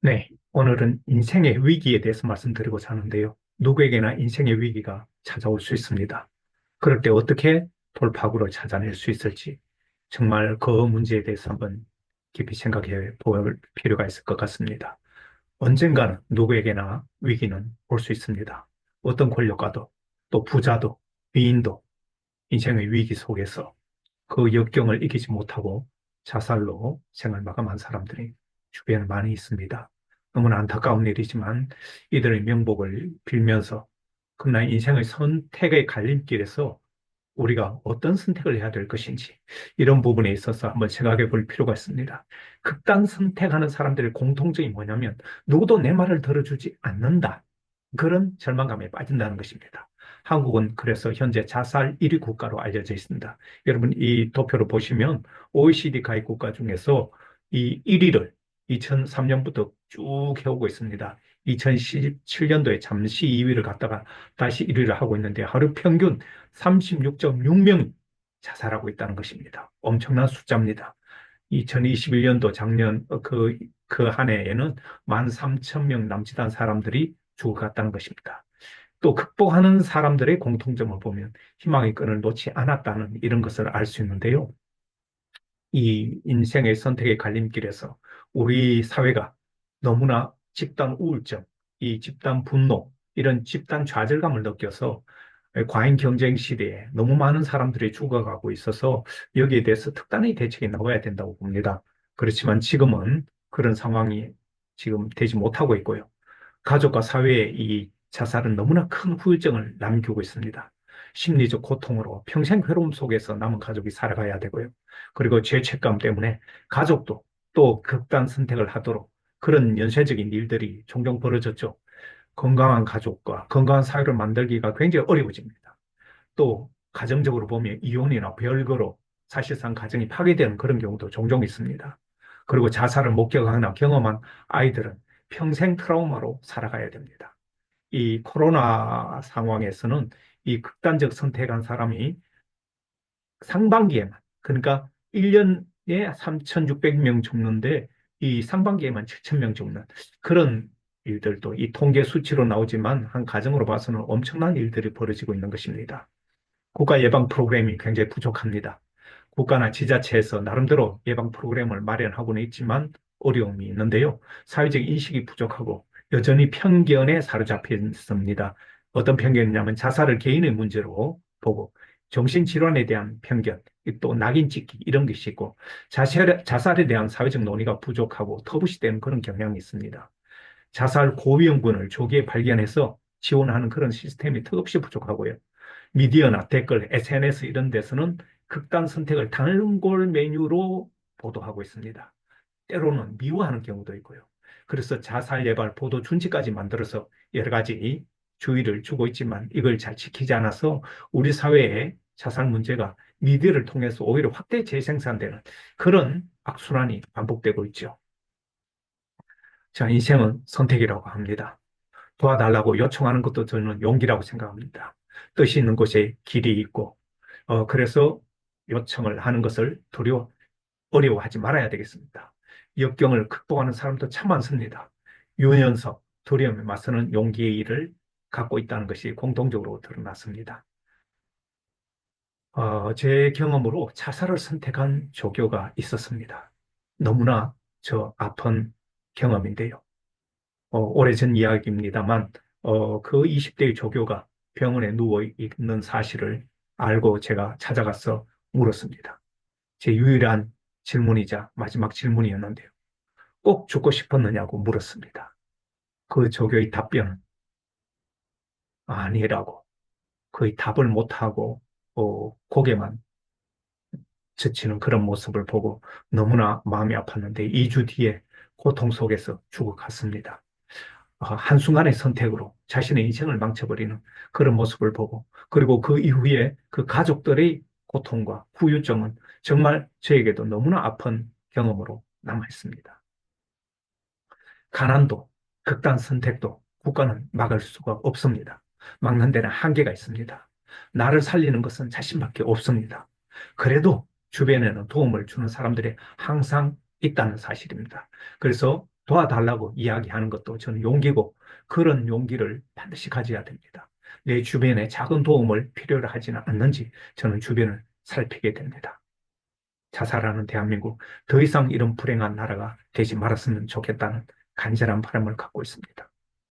네, 오늘은 인생의 위기에 대해서 말씀드리고자 하는데요. 누구에게나 인생의 위기가 찾아올 수 있습니다. 그럴 때 어떻게 돌파구를 찾아낼 수 있을지 정말 그 문제에 대해서 한번 깊이 생각해 볼 필요가 있을 것 같습니다. 언젠가는 누구에게나 위기는 올 수 있습니다. 어떤 권력가도 또 부자도 미인도 인생의 위기 속에서 그 역경을 이기지 못하고 자살로 생을 마감한 사람들이 주변에 많이 있습니다. 너무나 안타까운 일이지만 이들의 명복을 빌면서 그러나 인생의 선택의 갈림길에서 우리가 어떤 선택을 해야 될 것인지 이런 부분에 있어서 한번 생각해 볼 필요가 있습니다. 극단 선택하는 사람들의 공통점이 뭐냐면 누구도 내 말을 들어주지 않는다. 그런 절망감에 빠진다는 것입니다. 한국은 그래서 현재 자살 1위 국가로 알려져 있습니다. 여러분 이 도표를 보시면 OECD 가입 국가 중에서 이 1위를 2003년부터 쭉 해오고 있습니다. 2017년도에 잠시 2위를 갔다가 다시 1위를 하고 있는데 하루 평균 36.6명이 자살하고 있다는 것입니다. 엄청난 숫자입니다. 2021년도 작년 그 한 해에는 13,000명 남짓한 사람들이 죽어갔다는 것입니다. 또 극복하는 사람들의 공통점을 보면 희망의 끈을 놓지 않았다는 이런 것을 알 수 있는데요. 이 인생의 선택의 갈림길에서 우리 사회가 너무나 집단 우울증, 이 집단 분노, 이런 집단 좌절감을 느껴서 과잉 경쟁 시대에 너무 많은 사람들이 죽어가고 있어서 여기에 대해서 특단의 대책이 나와야 된다고 봅니다. 그렇지만 지금은 그런 상황이 지금 되지 못하고 있고요. 가족과 사회에 이 자살은 너무나 큰 후유증을 남기고 있습니다. 심리적 고통으로 평생 괴로움 속에서 남은 가족이 살아가야 되고요. 그리고 죄책감 때문에 가족도 또 극단 선택을 하도록 그런 연쇄적인 일들이 종종 벌어졌죠. 건강한 가족과 건강한 사회를 만들기가 굉장히 어려워집니다. 또 가정적으로 보면 이혼이나 별거로 사실상 가정이 파괴되는 그런 경우도 종종 있습니다. 그리고 자살을 목격하거나 경험한 아이들은 평생 트라우마로 살아가야 됩니다. 이 코로나 상황에서는 이 극단적 선택한 사람이 상반기에만, 그러니까 1년에 3,600명 죽는데 이 상반기에만 7,000명 죽는 그런 일들도 이 통계 수치로 나오지만 한 가정으로 봐서는 엄청난 일들이 벌어지고 있는 것입니다. 국가 예방 프로그램이 굉장히 부족합니다. 국가나 지자체에서 나름대로 예방 프로그램을 마련하고는 있지만 어려움이 있는데요. 사회적 인식이 부족하고 여전히 편견에 사로잡혀 있습니다. 어떤 편견이냐면 자살을 개인의 문제로 보고 정신질환에 대한 편견, 또 낙인 찍기 이런 것이 있고 자살에 대한 사회적 논의가 부족하고 터부시되는 그런 경향이 있습니다. 자살 고위험군을 조기에 발견해서 지원하는 그런 시스템이 턱없이 부족하고요. 미디어나 댓글, SNS 이런 데서는 극단 선택을 단골 메뉴로 보도하고 있습니다. 때로는 미워하는 경우도 있고요. 그래서 자살 예발 보도 준칙까지 만들어서 여러 가지 주의를 주고 있지만 이걸 잘 지키지 않아서 우리 사회에 자살 문제가 미디어를 통해서 오히려 확대 재생산되는 그런 악순환이 반복되고 있죠. 자, 인생은 선택이라고 합니다. 도와달라고 요청하는 것도 저는 용기라고 생각합니다. 뜻이 있는 곳에 길이 있고, 그래서 요청을 하는 것을 어려워하지 말아야 되겠습니다. 역경을 극복하는 사람도 참 많습니다. 유연성, 두려움에 맞서는 용기의 일을 갖고 있다는 것이 공통적으로 드러났습니다. 제 경험으로 자살을 선택한 조교가 있었습니다. 너무나 저 아픈 경험인데요. 오래전 이야기입니다만, 그 20대의 조교가 병원에 누워 있는 사실을 알고 제가 찾아가서 물었습니다. 제 유일한 질문이자 마지막 질문이었는데요. 꼭 죽고 싶었느냐고 물었습니다. 그 조교의 답변은 아니라고 거의 답을 못하고 고개만 젖히는 그런 모습을 보고 너무나 마음이 아팠는데 2주 뒤에 고통 속에서 죽어갔습니다. 한순간의 선택으로 자신의 인생을 망쳐버리는 그런 모습을 보고 그리고 그 이후에 그 가족들의 고통과 후유증은 정말 저에게도 너무나 아픈 경험으로 남아있습니다. 가난도 극단 선택도 국가는 막을 수가 없습니다. 막는 데는 한계가 있습니다. 나를 살리는 것은 자신밖에 없습니다. 그래도 주변에는 도움을 주는 사람들이 항상 있다는 사실입니다. 그래서 도와달라고 이야기하는 것도 저는 용기고 그런 용기를 반드시 가져야 됩니다. 내 주변에 작은 도움을 필요로 하지는 않는지 저는 주변을 살피게 됩니다. 자살하는 대한민국, 더 이상 이런 불행한 나라가 되지 말았으면 좋겠다는 간절한 바람을 갖고 있습니다.